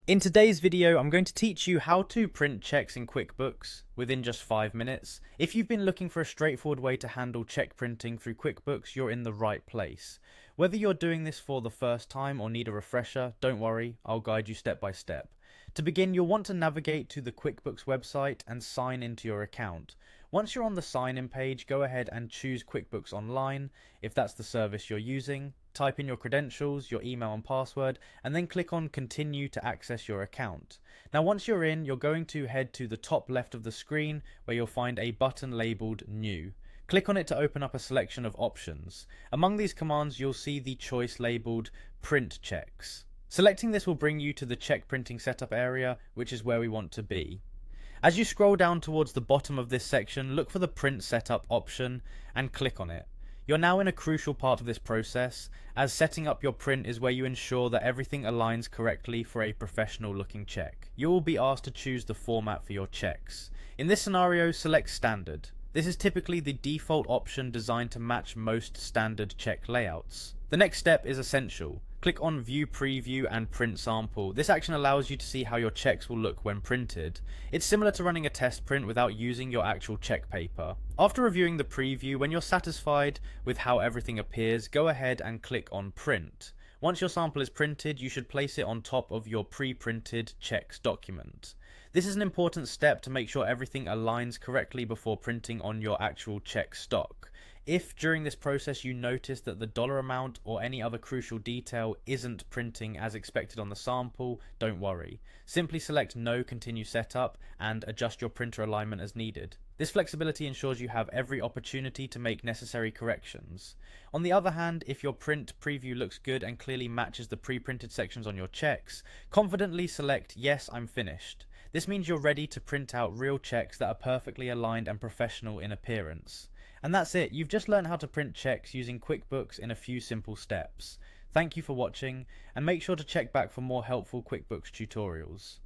In today's video, I'm going to teach you how to print checks in QuickBooks within just 5 minutes. If you've been looking for a straightforward way to handle check printing through QuickBooks, you're in the right place. Whether you're doing this for the first time or need a refresher, don't worry, I'll guide you step by step. To begin, you'll want to navigate to the QuickBooks website and sign into your account. Once you're on the sign in page, go ahead and choose QuickBooks Online if that's the service you're using. Type in your credentials, your email and password, and then click on Continue to access your account. Now once you're in, you're going to head to the top left of the screen where you'll find a button labeled New. Click on it to open up a selection of options. Among these commands, you'll see the choice labeled Print Checks. Selecting this will bring you to the check printing setup area, which is where we want to be. As you scroll down towards the bottom of this section, look for the Print Setup option and click on it. You're now in a crucial part of this process, as setting up your print is where you ensure that everything aligns correctly for a professional looking check. You will be asked to choose the format for your checks. In this scenario, select Standard. This is typically the default option designed to match most standard check layouts. The next step is essential. Click on View Preview and Print Sample. This action allows you to see how your checks will look when printed. It's similar to running a test print without using your actual check paper. After reviewing the preview, when you're satisfied with how everything appears, go ahead and click on Print. Once your sample is printed, you should place it on top of your pre-printed checks document. This is an important step to make sure everything aligns correctly before printing on your actual check stock. If during this process you notice that the dollar amount or any other crucial detail isn't printing as expected on the sample, don't worry. Simply select No Continue Setup and adjust your printer alignment as needed. This flexibility ensures you have every opportunity to make necessary corrections. On the other hand, if your print preview looks good and clearly matches the pre-printed sections on your checks, confidently select Yes, I'm finished. This means you're ready to print out real checks that are perfectly aligned and professional in appearance. And that's it, you've just learned how to print checks using QuickBooks in a few simple steps. Thank you for watching, and make sure to check back for more helpful QuickBooks tutorials.